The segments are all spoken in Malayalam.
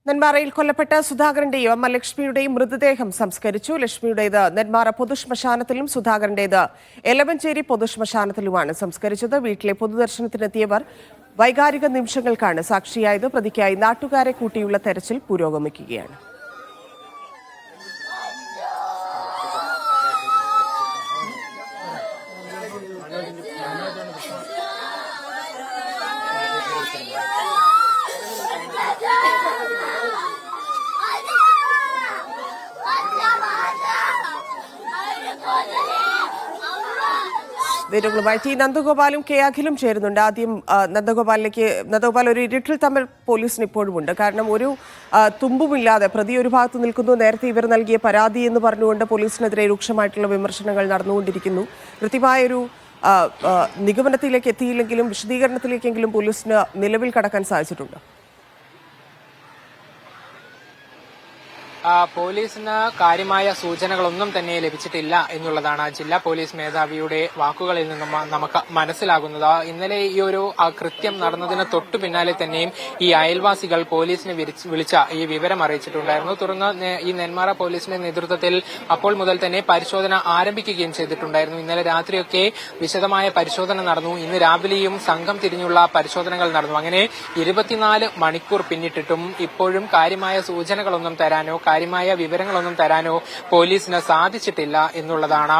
നെന്മാറയിൽ കൊല്ലപ്പെട്ട സുധാകരന്റെയും അമ്മ ലക്ഷ്മിയുടെയും മൃതദേഹം സംസ്കരിച്ചു. ലക്ഷ്മിയുടേത് നെന്മാറ പൊതുശ്മശാനത്തിലും സുധാകരന്റേത് എലവഞ്ചേരി പൊതുശ്മശാനത്തിലുമാണ് സംസ്കരിച്ചത്. വീട്ടിലെ പൊതുദർശനത്തിനെത്തിയവർ വൈകാരിക നിമിഷങ്ങൾക്കാണ് സാക്ഷിയായത്. പ്രതിക്കായി നാട്ടുകാരെ കൂട്ടിയുള്ള തെരച്ചിൽ പുരോഗമിക്കുകയാണ്. വിവരങ്ങളുമായി ടി നന്ദഗോപാലും കെ അഖിലും ചേരുന്നുണ്ട്. ആദ്യം നന്ദഗോപാൽ, ഒരു ഇരുട്ടിൽ തമ്മിൽ പോലീസിന് ഇപ്പോഴുമുണ്ട്. കാരണം ഒരു തുമ്പുമില്ലാതെ പ്രതി ഒരു ഭാഗത്ത് നിൽക്കുന്നു. നേരത്തെ ഇവർ നൽകിയ പരാതി എന്ന് പറഞ്ഞുകൊണ്ട് പോലീസിനെതിരെ രൂക്ഷമായിട്ടുള്ള വിമർശനങ്ങൾ നടന്നുകൊണ്ടിരിക്കുന്നു. കൃത്യമായൊരു നിഗമനത്തിലേക്ക് എത്തിയില്ലെങ്കിലും വിശദീകരണത്തിലേക്കെങ്കിലും പോലീസിന് നിലവിൽ കടക്കാൻ സാധിച്ചിട്ടുണ്ട്. പോലീസിന് കാര്യമായ സൂചനകളൊന്നും തന്നെ ലഭിച്ചിട്ടില്ല എന്നുള്ളതാണ് ജില്ലാ പോലീസ് മേധാവിയുടെ വാക്കുകളിൽ നിന്നും നമുക്ക് മനസ്സിലാകുന്നത്. ഇന്നലെ ഈ ഒരു കൃത്യം നടന്നതിന് തൊട്ടു പിന്നാലെ തന്നെയും ഈ അയൽവാസികൾ പോലീസിനെ വിളിച്ച ഈ വിവരം അറിയിച്ചിട്ടുണ്ടായിരുന്നു. തുടർന്ന് ഈ നെന്മാറ പോലീസിന്റെ നേതൃത്വത്തിൽ അപ്പോൾ മുതൽ തന്നെ പരിശോധന ആരംഭിക്കുകയും ചെയ്തിട്ടുണ്ടായിരുന്നു. ഇന്നലെ രാത്രിയൊക്കെ വിശദമായ പരിശോധന നടന്നു. ഇന്ന് രാവിലെയും സംഘം തിരിഞ്ഞുള്ള പരിശോധനകൾ നടന്നു. അങ്ങനെ 24 മണിക്കൂർ പിന്നിട്ടിട്ടും ഇപ്പോഴും കാര്യമായ സൂചനകളൊന്നും തരാനോ കാര്യമായ വിവരങ്ങളൊന്നും തരാനോ പോലീസിന് സാധിച്ചിട്ടില്ല എന്നുള്ളതാണ്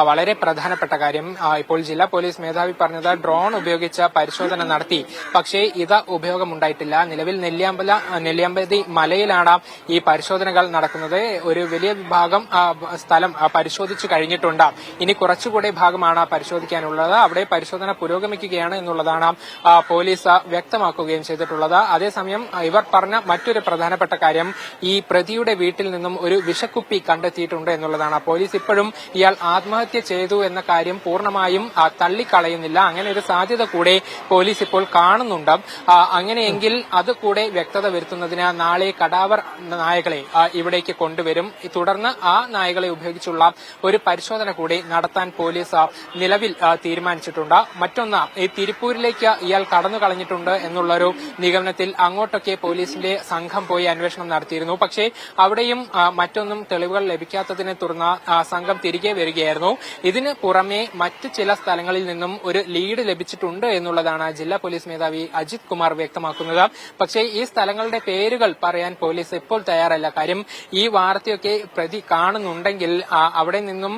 വളരെ പ്രധാനപ്പെട്ട കാര്യം. ഇപ്പോൾ ജില്ലാ പോലീസ് മേധാവി പറഞ്ഞത് ഡ്രോൺ ഉപയോഗിച്ച് പരിശോധന നടത്തി, പക്ഷേ ഇത് ഉപയോഗമുണ്ടായിട്ടില്ല. നിലവിൽ നെല്ലിയാമ്പതി മലയിലാണ് ഈ പരിശോധനകൾ നടക്കുന്നത്. ഒരു വലിയ വിഭാഗം സ്ഥലം പരിശോധിച്ചു കഴിഞ്ഞിട്ടുണ്ട്. ഇനി കുറച്ചുകൂടി ഭാഗമാണ് പരിശോധിക്കാനുള്ളത്. അവിടെ പരിശോധന പുരോഗമിക്കുകയാണ് എന്നുള്ളതാണ് പോലീസ് വ്യക്തമാക്കുകയും ചെയ്തിട്ടുള്ളത്. അതേസമയം ഇവർ പറഞ്ഞ മറ്റൊരു പ്രധാനപ്പെട്ട കാര്യം ഈ പ്രതിയുടെ വീട്ടിൽ നിന്നും ഒരു വിഷക്കുപ്പി കണ്ടെത്തിയിട്ടുണ്ട് എന്നുള്ളതാണ്. പോലീസ് ഇപ്പോഴും ഇയാൾ ആത്മഹത്യ ചെയ്തു എന്ന കാര്യം പൂർണ്ണമായും തള്ളിക്കളയുന്നില്ല. അങ്ങനെ ഒരു സാധ്യത കൂടെ പോലീസ് ഇപ്പോൾ കാണുന്നുണ്ട്. അങ്ങനെയെങ്കിൽ അത് കൂടെ വ്യക്തത വരുത്തുന്നതിന് നാളെ കടാവർ നായകളെ ഇവിടേക്ക് കൊണ്ടുവരും. തുടർന്ന് ആ നായകളെ ഉപയോഗിച്ചുള്ള ഒരു പരിശോധന കൂടി നടത്താൻ പോലീസ് നിലവിൽ തീരുമാനിച്ചിട്ടുണ്ട്. മറ്റൊന്ന്, ഈ തിരുപ്പൂരിലേക്ക് ഇയാൾ കടന്നു കളഞ്ഞിട്ടുണ്ട് എന്നുള്ളൊരു നിഗമനത്തിൽ അങ്ങോട്ടൊക്കെ പോലീസിന്റെ സംഘം പോയി അന്വേഷണം നടത്തിയിരുന്നു. പക്ഷേ അവിടെയും മറ്റൊന്നും തെളിവുകൾ ലഭിക്കാത്തതിനെ തുടർന്ന് സംഘം തിരികെ വരികയായിരുന്നു. ഇതിന് പുറമെ മറ്റ് ചില സ്ഥലങ്ങളിൽ നിന്നും ഒരു ലീഡ് ലഭിച്ചിട്ടുണ്ട് എന്നുള്ളതാണ് ജില്ലാ പോലീസ് മേധാവി അജിത് കുമാർ വ്യക്തമാക്കുന്നത്. പക്ഷേ ഈ സ്ഥലങ്ങളുടെ പേരുകൾ പറയാൻ പോലീസ് ഇപ്പോൾ തയ്യാറല്ല. കാര്യം ഈ വാർത്തയൊക്കെ പ്രതി കാണുന്നുണ്ടെങ്കിൽ അവിടെ നിന്നും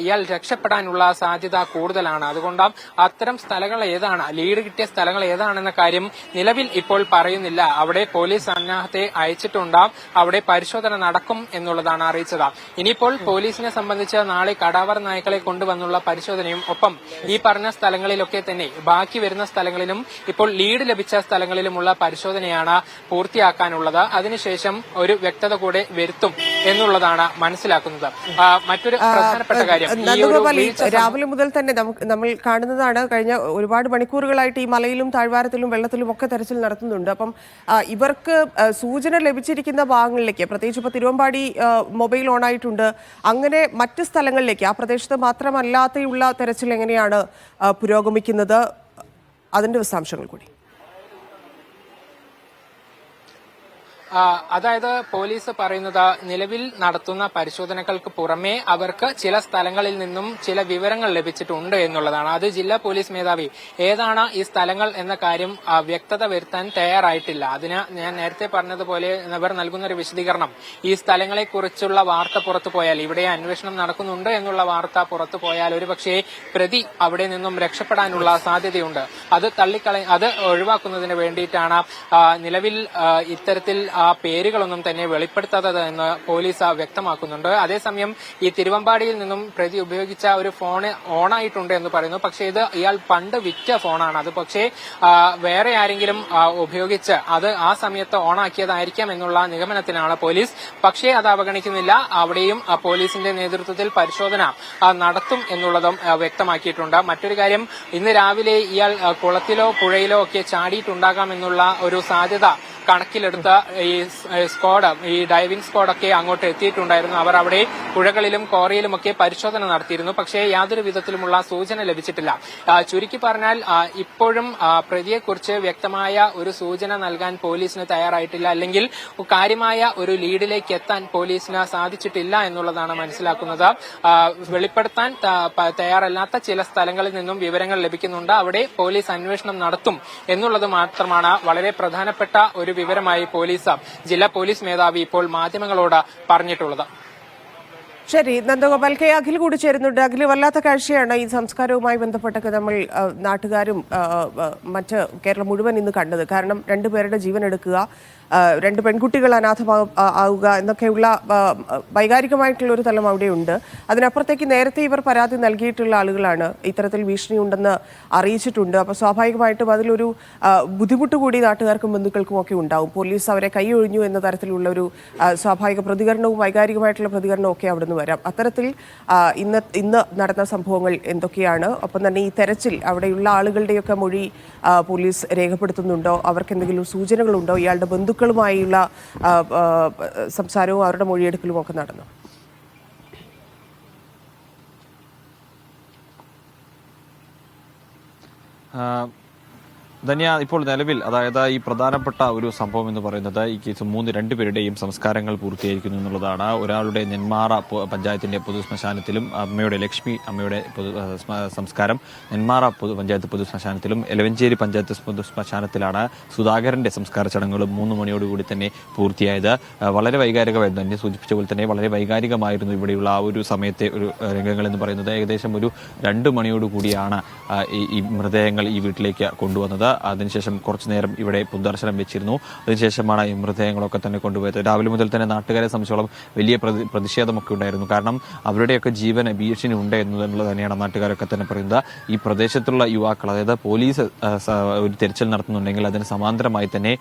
ഇയാൾ രക്ഷപ്പെടാനുള്ള സാധ്യത കൂടുതലാണ്. അതുകൊണ്ട് അത്തരം സ്ഥലങ്ങൾ ഏതാണ്, ലീഡ് കിട്ടിയ സ്ഥലങ്ങൾ ഏതാണെന്ന കാര്യം നിലവിൽ ഇപ്പോൾ പറയുന്നില്ല. അവിടെ പോലീസ് സന്നാഹത്തെ അയച്ചിട്ടുണ്ട്. അവിടെ പരിശോധന നടക്കും എന്നുള്ളതാണ് അറിയിച്ചത്. ഇനിയിപ്പോൾ പോലീസിനെ സംബന്ധിച്ച് നാളെ കടാവർ നായ്ക്കളെ കൊണ്ടുവന്നുള്ള പരിശോധനയും ഒപ്പം ഈ പറഞ്ഞ സ്ഥലങ്ങളിലൊക്കെ തന്നെ ബാക്കി വരുന്ന സ്ഥലങ്ങളിലും ഇപ്പോൾ ലീഡ് ലഭിച്ച സ്ഥലങ്ങളിലുമുള്ള പരിശോധനയാണ് പൂർത്തിയാക്കാനുള്ളത്. അതിനുശേഷം ഒരു വ്യക്തത കൂടെ വരുത്തും എന്നുള്ളതാണ് മനസ്സിലാക്കുന്നത്. മറ്റൊരു പ്രധാനപ്പെട്ട കാര്യം, രാവിലെ മുതൽ തന്നെ നമ്മൾ കാണുന്നതാണ്. കഴിഞ്ഞ ഒരുപാട് മണിക്കൂറുകളായിട്ട് ഈ മലയിലും താഴ്വാരത്തിലും വെള്ളത്തിലും ഒക്കെ തെരച്ചിൽ നടത്തുന്നുണ്ട്. അപ്പം ഇവർക്ക് സൂചന ലഭിച്ചിരിക്കുന്ന ഭാഗങ്ങളിലേക്ക്, പ്രത്യേകിച്ച് ഇപ്പോൾ തിരുവമ്പാടി മൊബൈൽ ഓൺ ആയിട്ടുണ്ട്, അങ്ങനെ മറ്റ് സ്ഥലങ്ങളിലേക്ക്, ആ പ്രദേശത്ത് മാത്രമല്ലാതെയുള്ള തെരച്ചിൽ എങ്ങനെയാണ് പുരോഗമിക്കുന്നത്? അതിന്റെ വിശദാംശങ്ങൾ കൂടി. അതായത് പോലീസ് പറയുന്നത് നിലവിൽ നടത്തുന്ന പരിശോധനകൾക്ക് പുറമെ അവർക്ക് ചില സ്ഥലങ്ങളിൽ നിന്നും ചില വിവരങ്ങൾ ലഭിച്ചിട്ടുണ്ട് എന്നുള്ളതാണ്. അത് ജില്ലാ പോലീസ് മേധാവി ഏതാണ് ഈ സ്ഥലങ്ങൾ എന്ന കാര്യം വ്യക്തത വരുത്താൻ തയ്യാറായിട്ടില്ല. അതിന് ഞാൻ നേരത്തെ പറഞ്ഞതുപോലെ ഇവർ നൽകുന്ന ഒരു വിശദീകരണം, ഈ സ്ഥലങ്ങളെക്കുറിച്ചുള്ള വാർത്ത പുറത്തു പോയാൽ, ഇവിടെ അന്വേഷണം നടക്കുന്നുണ്ട് എന്നുള്ള വാർത്ത പുറത്തു പോയാൽ ഒരുപക്ഷെ പ്രതി അവിടെ നിന്നും രക്ഷപ്പെടാനുള്ള സാധ്യതയുണ്ട്. അത് ഒഴിവാക്കുന്നതിന് വേണ്ടിയിട്ടാണ് നിലവിൽ ഇത്തരത്തിൽ പേരുകളൊന്നും തന്നെ വെളിപ്പെടുത്താത്തതെന്ന് പോലീസ് വ്യക്തമാക്കുന്നുണ്ട്. അതേസമയം ഈ തിരുവമ്പാടിയിൽ നിന്നും പ്രതി ഉപയോഗിച്ച ഒരു ഫോൺ ഓണായിട്ടുണ്ട് എന്ന് പറയുന്നു. പക്ഷേ ഇത് ഇയാൾ പണ്ട് വിറ്റ ഫോണാണ്. അത് പക്ഷേ വേറെ ആരെങ്കിലും ഉപയോഗിച്ച് അത് ആ സമയത്ത് ഓണാക്കിയതായിരിക്കാം എന്നുള്ള നിഗമനത്തിലാണ് പോലീസ്. പക്ഷേ അത് അവഗണിക്കുന്നില്ല. അവിടെയും പോലീസിന്റെ നേതൃത്വത്തിൽ പരിശോധന നടത്തും എന്നുള്ളതും വ്യക്തമാക്കിയിട്ടുണ്ട്. മറ്റൊരു കാര്യം, ഇന്ന് രാവിലെ ഇയാൾ കുളത്തിലോ പുഴയിലോ ഒക്കെ ചാടിയിട്ടുണ്ടാകാം എന്നുള്ള ഒരു സാധ്യത കണക്കിലെടുത്ത ഈ സ്ക്വാഡ്, ഈ ഡൈവിംഗ് സ്ക്വാഡൊക്കെ അങ്ങോട്ട് എത്തിയിട്ടുണ്ടായിരുന്നു. അവർ അവിടെ പുഴകളിലും കോറിയിലുമൊക്കെ പരിശോധന നടത്തിയിരുന്നു. പക്ഷേ യാതൊരു വിധത്തിലുമുള്ള സൂചന ലഭിച്ചിട്ടില്ല. ചുരുക്കി പറഞ്ഞാൽ ഇപ്പോഴും പ്രതിയെക്കുറിച്ച് വ്യക്തമായ ഒരു സൂചന നൽകാൻ പോലീസിന് തയ്യാറായിട്ടില്ല, അല്ലെങ്കിൽ കാര്യമായ ഒരു ലീഡിലേക്ക് എത്താൻ പോലീസിന് സാധിച്ചിട്ടില്ല എന്നുള്ളതാണ് മനസ്സിലാക്കുന്നത്. വെളിപ്പെടുത്താൻ തയ്യാറല്ലാത്ത ചില സ്ഥലങ്ങളിൽ നിന്നും വിവരങ്ങൾ ലഭിക്കുന്നുണ്ട്. അവിടെ പോലീസ് അന്വേഷണം നടത്തും എന്നുള്ളത് മാത്രമാണ് വളരെ പ്രധാനപ്പെട്ട ഒരു വിവരമായി ജില്ലാ പോലീസ് മേധാവി ഇപ്പോൾ മാധ്യമങ്ങളോട് പറഞ്ഞിട്ടുള്ളത്. ശരി, നന്ദഗോപാൽ, കെ അഖിൽ കൂടി ചേരുന്നുണ്ട്. അഖിൽ, വല്ലാത്ത കാഴ്ചയാണ് ഈ സംസ്കാരവുമായി ബന്ധപ്പെട്ടൊക്കെ നമ്മൾ നാട്ടുകാരും മറ്റ് കേരളം മുഴുവൻ ഇന്ന് കണ്ടത്. കാരണം രണ്ടുപേരുടെ ജീവൻ എടുക്കുക, രണ്ട് പെൺകുട്ടികൾ അനാഥമാവുക എന്നൊക്കെയുള്ള വൈകാരികമായിട്ടുള്ള ഒരു തലം അവിടെയുണ്ട്. അതിനപ്പുറത്തേക്ക് നേരത്തെ ഇവർ പരാതി നൽകിയിട്ടുള്ള ആളുകളാണ്, ഇത്തരത്തിൽ ഭീഷണിയുണ്ടെന്ന് അറിയിച്ചിട്ടുണ്ട്. അപ്പോൾ സ്വാഭാവികമായിട്ടും അതിലൊരു ബുദ്ധിമുട്ട് കൂടി നാട്ടുകാർക്കും ബന്ധുക്കൾക്കും ഒക്കെ ഉണ്ടാവും. പോലീസ് അവരെ കൈയൊഴിഞ്ഞു എന്ന തരത്തിലുള്ള ഒരു സ്വാഭാവിക പ്രതികരണവും വൈകാരികമായിട്ടുള്ള പ്രതികരണവും ഒക്കെ അവിടെ നിന്ന് വരാം. അത്തരത്തിൽ ഇന്ന് നടന്ന സംഭവങ്ങൾ എന്തൊക്കെയാണ്? ഒപ്പം തന്നെ ഈ തെരച്ചിൽ, അവിടെയുള്ള ആളുകളുടെയൊക്കെ മൊഴി പോലീസ് രേഖപ്പെടുത്തുന്നുണ്ടോ? അവർക്ക് എന്തെങ്കിലും സൂചനകളുണ്ടോ? ഇയാളുടെ ബന്ധുക്കളുമായുള്ള സംസാരവും അവരുടെ മൊഴിയെടുക്കലും ഒക്കെ നടന്നു. ധന്യ, ഇപ്പോൾ നിലവിൽ അതായത് ഈ പ്രധാനപ്പെട്ട ഒരു സംഭവം എന്ന് പറയുന്നത് ഈ കേസ് രണ്ടുപേരുടെയും സംസ്കാരങ്ങൾ പൂർത്തിയായിരിക്കുന്നു എന്നുള്ളതാണ്. ഒരാളുടെ നെന്മാറ പഞ്ചായത്തിന്റെ പൊതുശ്മശാനത്തിലും അമ്മയുടെ ലക്ഷ്മി അമ്മയുടെ സംസ്കാരം നെന്മാറ പഞ്ചായത്ത് പൊതുശ്മശാനത്തിലും എലവഞ്ചേരി പഞ്ചായത്ത് പൊതുശ്മശാനത്തിലാണ് സുധാകരന്റെ സംസ്കാര ചടങ്ങുകളും 3 മണിയോടുകൂടി തന്നെ പൂർത്തിയായത്. വളരെ വൈകാരികമായിരുന്നു, എന്നെ സൂചിപ്പിച്ച പോലെ തന്നെ വളരെ വൈകാരികമായിരുന്നു ഇവിടെയുള്ള ആ ഒരു സമയത്തെ ഒരു രംഗങ്ങൾ എന്ന് പറയുന്നത്. ഏകദേശം ഒരു 2 മണിയോടുകൂടിയാണ് ഈ മൃതദേഹങ്ങൾ ഈ വീട്ടിലേക്ക് കൊണ്ടുവന്നത്. അതിനുശേഷം കുറച്ചു നേരം ഇവിടെ പൊതുദർശനം വെച്ചിരുന്നു. അതിനുശേഷമാണ് ഈ മൃതദേഹങ്ങളൊക്കെ തന്നെ കൊണ്ടുപോയത്. രാവിലെ മുതൽ തന്നെ നാട്ടുകാരെ സംബന്ധിച്ചോളം വലിയ പ്രതിഷേധമൊക്കെ ഉണ്ടായിരുന്നു. കാരണം അവരുടെയൊക്കെ ജീവന് ഭീഷണി ഉണ്ട് എന്നുള്ളത് തന്നെയാണ് നാട്ടുകാരൊക്കെ തന്നെ പറയുന്നത്. ഈ പ്രദേശത്തുള്ള യുവാക്കൾ, അതായത് പോലീസ് ഒരു തെരച്ചിൽ നടത്തുന്നുണ്ടെങ്കിൽ അതിന് സമാന്തരമായി തന്നെ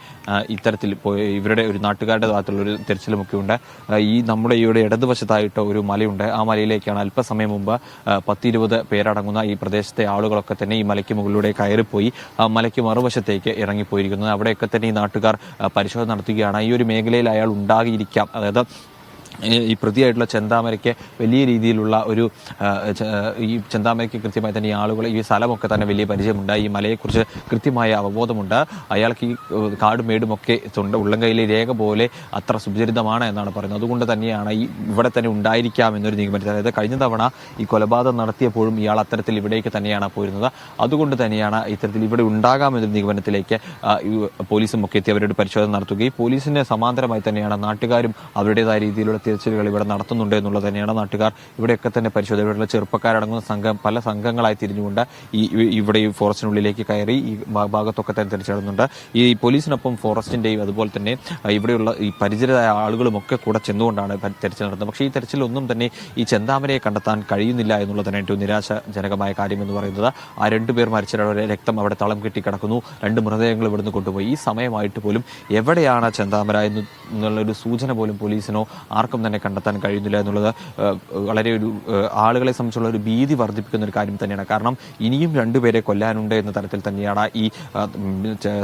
ഇത്തരത്തിൽ ഇവരുടെ ഒരു നാട്ടുകാരുടെ ഭാഗത്തുള്ള ഒരു തെരച്ചിലുമൊക്കെ ഉണ്ട്. നമ്മുടെ ഇവിടെ ഇടതുവശത്തായിട്ട് ഒരു മലയുണ്ട്. ആ മലയിലേക്കാണ് അല്പസമയം മുമ്പ് 10-20 പേരടങ്ങുന്ന ഈ പ്രദേശത്തെ ആളുകളൊക്കെ തന്നെ ഈ മലയ്ക്ക് മുകളിലൂടെ കയറിപ്പോയി ആ മലയ്ക്ക് മറുവശത്തേക്ക് ഇറങ്ങിപ്പോയിരിക്കുന്നത്. അവിടെയൊക്കെ തന്നെ ഈ നാട്ടുകാർ പരിശോധന നടത്തുകയാണ്. ഈ ഒരു മേഖലയിൽ അയാൾ ഉണ്ടാകിയിരിക്കാം, അതായത് ഈ പ്രതിയായിട്ടുള്ള ചെന്താമരയ്ക്ക് വലിയ രീതിയിലുള്ള ഒരു ഈ ചെന്താമരയ്ക്ക് കൃത്യമായി തന്നെ ഈ ആളുകൾ ഈ സ്ഥലമൊക്കെ തന്നെ വലിയ പരിചയമുണ്ട്. ഈ മലയെക്കുറിച്ച് കൃത്യമായ അവബോധമുണ്ട്. അയാൾക്ക് ഈ കാടും മേടുമൊക്കെ ഉള്ളംകൈയിലെ രേഖ പോലെ അത്ര സുചരിതമാണ് എന്നാണ് പറയുന്നത്. അതുകൊണ്ട് തന്നെയാണ് ഇവിടെ തന്നെ ഉണ്ടായിരിക്കാം എന്നൊരു നിഗമനത്തിൽ, അതായത് കഴിഞ്ഞ തവണ ഈ കൊലപാതകം നടത്തിയപ്പോഴും ഇയാൾ അത്തരത്തിൽ ഇവിടേക്ക് തന്നെയാണ് പോയിരുന്നത്. അതുകൊണ്ട് തന്നെയാണ് ഇത്തരത്തിൽ ഇവിടെ ഉണ്ടാകാമെന്നൊരു നിഗമനത്തിലേക്ക് പോലീസും ഒക്കെ എത്തി അവരുടെ പരിശോധന നടത്തുകയും പോലീസിന് സമാന്തരമായി തന്നെയാണ് നാട്ടുകാരും അവരുടേതായ രീതിയിലുള്ള തിരച്ചിലുകൾ ഇവിടെ നടത്തുന്നുണ്ട് എന്നുള്ളത് തന്നെയാണ് നാട്ടുകാർ ഇവിടെയൊക്കെ തന്നെ പരിശോധന. ഇവിടെയുള്ള ചെറുപ്പക്കാരടങ്ങുന്ന സംഘം പല സംഘങ്ങളായി തിരിഞ്ഞുകൊണ്ട് ഇവിടെ ഈ ഫോറസ്റ്റിനുള്ളിലേക്ക് കയറി ഈ ഭാഗത്തൊക്കെ തന്നെ തിരിച്ചറിയുന്നുണ്ട്. ഈ പോലീസിനൊപ്പം ഫോറസ്റ്റിന്റെയും അതുപോലെ തന്നെ ഇവിടെയുള്ള ഈ പരിചിതരായ ആളുകളും ഒക്കെ കൂടെ ചെന്നുകൊണ്ടാണ് തെരച്ചിൽ നടത്തുന്നത്. പക്ഷേ ഈ തെരച്ചിലൊന്നും തന്നെ ഈ ചെന്താമരയെ കണ്ടെത്താൻ കഴിയുന്നില്ല എന്നുള്ളത് തന്നെ ഏറ്റവും നിരാശാജനകമായ കാര്യം എന്ന് പറയുന്നത്. ആ 2 പേർ മരിച്ചവരുടെ രക്തം അവിടെ തളം കെട്ടി കിടക്കുന്നു. 2 മൃതദേഹങ്ങൾ ഇവിടുന്ന് കൊണ്ടുപോയി. ഈ സമയമായിട്ട് പോലും എവിടെയാണ് ചെന്താമര എന്നുള്ളൊരു സൂചന പോലും പോലീസിനോ ആർക്കും തന്നെ കണ്ടെത്താൻ കഴിയുന്നില്ല എന്നുള്ളത് വളരെ ഒരു ആളുകളെ സംബന്ധിച്ചുള്ള ഒരു ഭീതി വർദ്ധിപ്പിക്കുന്ന ഒരു കാര്യം തന്നെയാണ്. കാരണം ഇനിയും 2 പേരെ കൊല്ലാനുണ്ട് എന്ന തരത്തിൽ തന്നെയാണ് ഈ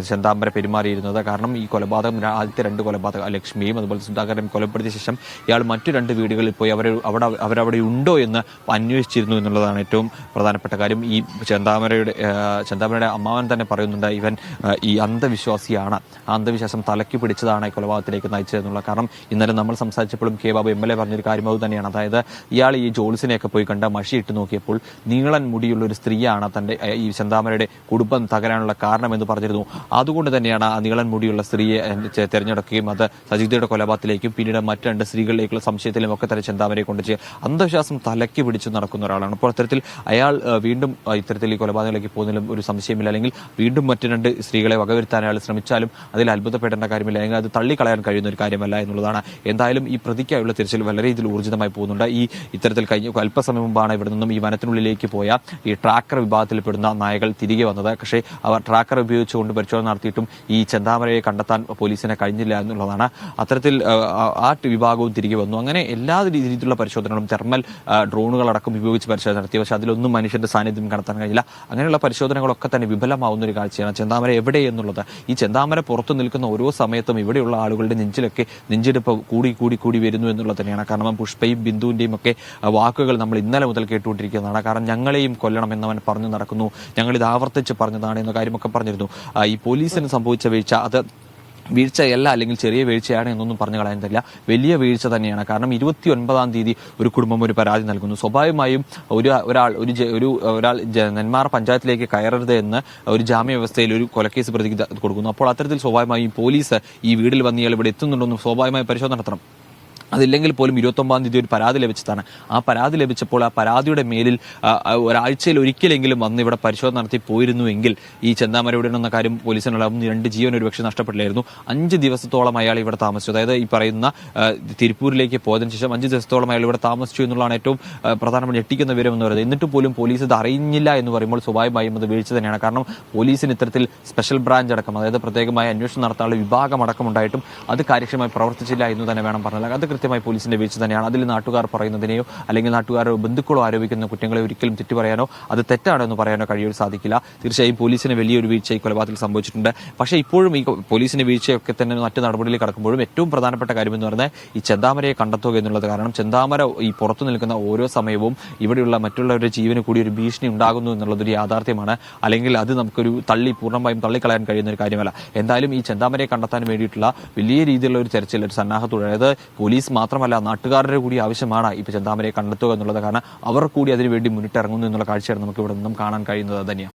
ചെന്താമര പെരുമാറിയിരുന്നത്. കാരണം ഈ കൊലപാതകം, ആദ്യത്തെ 2 കൊലപാതകം ലക്ഷ്മിയും അതുപോലെ സുധാകരനും കൊലപ്പെടുത്തിയ ശേഷം ഇയാൾ മറ്റു 2 വീടുകളിൽ പോയി അവരവിടെ ഉണ്ടോ എന്ന് അന്വേഷിച്ചിരുന്നു എന്നുള്ളതാണ് ഏറ്റവും പ്രധാനപ്പെട്ട കാര്യം. ഈ ചെന്താമരയുടെ അമ്മാവൻ തന്നെ പറയുന്നുണ്ട്, ഇവൻ ഈ അന്ധവിശ്വാസിയാണ്, ആ അന്ധവിശ്വാസം തലയ്ക്ക് പിടിച്ചതാണ് ഈ കൊലപാതകത്തിലേക്ക് നയിച്ചതെന്നുള്ള. കാരണം ഇന്നലെ നമ്മൾ സംസാരിച്ചപ്പോഴും കെ ബാബു MLA പറഞ്ഞൊരു കാര്യം അത് തന്നെയാണ്. അതായത് ഇയാൾ ഈ ജോൾസിനെയൊക്കെ പോയി കണ്ട മഷിയിട്ട് നോക്കിയപ്പോൾ നീളൻ മുടിയുള്ള ഒരു സ്ത്രീയാണ് തന്റെ ഈ ചെന്താമരയുടെ കുടുംബം തകരാനുള്ള കാരണമെന്ന് പറഞ്ഞിരുന്നു. അതുകൊണ്ട് തന്നെയാണ് ആ നീളൻ മുടിയുള്ള സ്ത്രീയെ തെരഞ്ഞെടുക്കുകയും അത് സജിതയുടെ കൊലപാതകത്തിലേക്കും പിന്നീട് മറ്റ് 2 സ്ത്രീകളിലേക്കുള്ള സംശയത്തിലും ഒക്കെ തന്നെ ചെന്താമരയെ കൊണ്ട് അന്ധവിശ്വാസം തലയ്ക്ക് പിടിച്ച് നടക്കുന്ന ഒരാളാണ്. അപ്പോൾ അത്തരത്തിൽ അയാൾ വീണ്ടും ഇത്തരത്തിൽ ഈ കൊലപാതകത്തിലേക്ക് പോകുന്നതിലും ഒരു സംശയമില്ല. അല്ലെങ്കിൽ വീണ്ടും മറ്റ് 2 സ്ത്രീകളെ വകവരുത്താൻ അയാൾ ശ്രമിച്ചാലും അതിൽ അത്ഭുതപ്പെടേണ്ട കാര്യമില്ല, അല്ലെങ്കിൽ അത് തള്ളിക്കളയാൻ കഴിയുന്ന കഴിയുന്ന ഒരു കാര്യമല്ല എന്നുള്ളതാണ്. എന്തായാലും ഈ പ്രതിക്കായുള്ള തിരച്ചിൽ വളരെ രീതിയിൽ ഊർജിതമായി പോകുന്നുണ്ട്. ഇത്തരത്തിൽ കഴിഞ്ഞ അല്പസമയം മുമ്പാണ് ഇവിടെ നിന്നും ഈ വനത്തിനുള്ളിലേക്ക് പോയ ഈ ട്രാക്കർ വിഭാഗത്തിൽപ്പെടുന്ന നായകൾ തിരികെ വന്നത്. പക്ഷേ അവർ ട്രാക്കർ ഉപയോഗിച്ചുകൊണ്ട് പരിശോധന നടത്തിയിട്ടും ഈ ചെന്താമരയെ കണ്ടെത്താൻ പോലീസിന് കഴിഞ്ഞില്ല എന്നുള്ളതാണ്. അത്തരത്തിൽ ആ വിഭാഗവും തിരികെ വന്നു. അങ്ങനെ എല്ലാ രീതിയിലുള്ള പരിശോധനകളും തെർമൽ ഡ്രോണുകളടക്കം ഉപയോഗിച്ച് പരിശോധന നടത്തി. പക്ഷേ അതിലൊന്നും മനുഷ്യന്റെ സാന്നിധ്യം കണ്ടെത്താൻ കഴിഞ്ഞില്ല. അങ്ങനെയുള്ള പരിശോധനകളൊക്കെ തന്നെ വിഫലമാവുന്ന ഒരു കാഴ്ചയാണ്. ചെന്താമര എവിടെ എന്നുള്ളത്, ഈ ചെന്താമര പുറത്തു നിൽക്കുന്ന ഓരോ സമയത്തും ഇവിടെയുള്ള ആളുകളുടെ നെഞ്ചിടിപ്പ് കൂടി വരുന്നു എന്നുള്ളത് തന്നെയാണ്. കാരണം പുഷ്പയും ബിന്ദുവിന്റെയും ഒക്കെ വാക്കുകൾ നമ്മൾ ഇന്നലെ മുതൽ കേട്ടുകൊണ്ടിരിക്കുന്നതാണ്. കാരണം ഞങ്ങളെയും കൊല്ലണം എന്നവൻ പറഞ്ഞു നടക്കുന്നു, ഞങ്ങളിത് ആവർത്തിച്ച് പറഞ്ഞതാണ് എന്ന കാര്യമൊക്കെ പറഞ്ഞിരുന്നു. ഈ പോലീസിന് സംഭവിച്ച വീഴ്ച അത് വീഴ്ചയല്ല, അല്ലെങ്കിൽ ചെറിയ വീഴ്ചയാണ് എന്നൊന്നും പറഞ്ഞു കളയുന്നില്ല, വലിയ വീഴ്ച തന്നെയാണ്. കാരണം 29-ാം തീയതി ഒരു കുടുംബം ഒരു പരാതി നൽകുന്നു. സ്വാഭാവികമായും ഒരാൾ നെന്മാറ പഞ്ചായത്തിലേക്ക് കയറരുത് എന്ന് ഒരു ജാമ്യ വ്യവസ്ഥയിൽ ഒരു കൊലക്കേസ് പ്രതിക്ക് കൊടുക്കുന്നു. അപ്പോൾ അത്തരത്തിൽ സ്വാഭാവികമായും പോലീസ് ഈ വീട്ടിൽ വന്ന് ഇയാൾ ഇവിടെ എത്തുന്നുണ്ടെന്നും സ്വാഭാവികമായി പരിശോധന നടത്തണം. അതില്ലെങ്കിൽ പോലും 29-ാം തീയതി ഒരു പരാതി ലഭിച്ചതാണ്. ആ പരാതി ലഭിച്ചപ്പോൾ ആ പരാതിയുടെ മേലിൽ ഒരാഴ്ചയിൽ ഒരിക്കലെങ്കിലും വന്ന് ഇവിടെ പരിശോധന നടത്തി പോയിരുന്നുവെങ്കിൽ ഈ ചെന്താമരയുടെ എന്ന കാര്യം പോലീസിനുള്ള 2 ജീവൻ ഒരുപക്ഷെ നഷ്ടപ്പെട്ടില്ലായിരുന്നു. 5 ദിവസത്തോളം അയാൾ ഇവിടെ താമസിച്ചു. അതായത് ഈ പറയുന്ന തിരുപ്പൂരിലേക്ക് പോയതിനു ശേഷം 5 ദിവസത്തോളം അയാൾ ഇവിടെ താമസിച്ചു എന്നുള്ളതാണ് ഏറ്റവും പ്രധാനപ്പെട്ട ഞെട്ടിക്കുന്ന വിവരം എന്ന് പറയുന്നത്. എന്നിട്ട് പോലും പോലീസ് ഇത് അറിഞ്ഞില്ല എന്ന് പറയുമ്പോൾ സ്വാഭാവികമായും അത് വീഴ്ച തന്നെയാണ്. കാരണം പോലീസിന് ഇത്തരത്തിൽ സ്പെഷ്യൽ ബ്രാഞ്ച് അടക്കം, അതായത് പ്രത്യേകമായ അന്വേഷണം നടത്താനുള്ള വിഭാഗം അടക്കം ഉണ്ടായിട്ടും അത് കാര്യക്ഷമമായി പ്രവർത്തിച്ചില്ല എന്ന് തന്നെ വേണം പറഞ്ഞാൽ. അത് കൃത്യമായി പോലീസിന്റെ വീഴ്ച തന്നെയാണ്. അതിൽ നാട്ടുകാർ പറയുന്നതിനെയോ അല്ലെങ്കിൽ നാട്ടുകാരോ ബന്ധുക്കളോ ആരോപിക്കുന്ന കുറ്റങ്ങളെ ഒരിക്കലും തെറ്റു പറയാനോ അത് തെറ്റാണെന്ന് പറയാനോ കഴിയാൻ സാധിക്കില്ല. തീർച്ചയായും പോലീസിന് വലിയൊരു വീഴ്ച ഈ കൊലപാതകത്തിൽ സംഭവിച്ചിട്ടുണ്ട്. പക്ഷേ ഇപ്പോഴും ഈ പോലീസിന്റെ വീഴ്ചയൊക്കെ തന്നെ മറ്റ് നടപടികളിലേക്ക് കടക്കുമ്പോഴും ഏറ്റവും പ്രധാനപ്പെട്ട കാര്യം എന്ന് പറഞ്ഞാൽ ഈ ചെന്താമരയെ കണ്ടെത്തുക എന്നുള്ളത്. കാരണം ചെന്താമര ഈ പുറത്തു നിൽക്കുന്ന ഓരോ സമയവും ഇവിടെയുള്ള മറ്റുള്ളവരുടെ ജീവന് കൂടി ഒരു ഭീഷണി ഉണ്ടാകുന്നു എന്നുള്ളതൊരു യാഥാർത്ഥ്യമാണ്. അല്ലെങ്കിൽ അത് നമുക്കൊരു പൂർണ്ണമായും തള്ളിക്കളയാൻ കഴിയുന്ന ഒരു കാര്യമല്ല. എന്തായാലും ഈ ചെന്താമരയെ കണ്ടെത്താൻ വേണ്ടിയിട്ടുള്ള വലിയ രീതിയിലുള്ള ഒരു തെരച്ചിൽ, ഒരു സന്നാഹത്തോടെ, അതായത് പോലീസ് മാത്രമല്ല നാട്ടുകാരുടെ കൂടി ആവശ്യമാണ് ഇപ്പൊ ചെന്താമരയെ കണ്ടെത്തുക എന്നുള്ളത്. കാരണം അവർ കൂടി അതിനുവേണ്ടി മുന്നിട്ടിറങ്ങുന്നു എന്നുള്ള കാഴ്ചയാണ് നമുക്ക് ഇവിടെ നിന്നും കാണാൻ കഴിയുന്നത്. തന്നെയാണ്.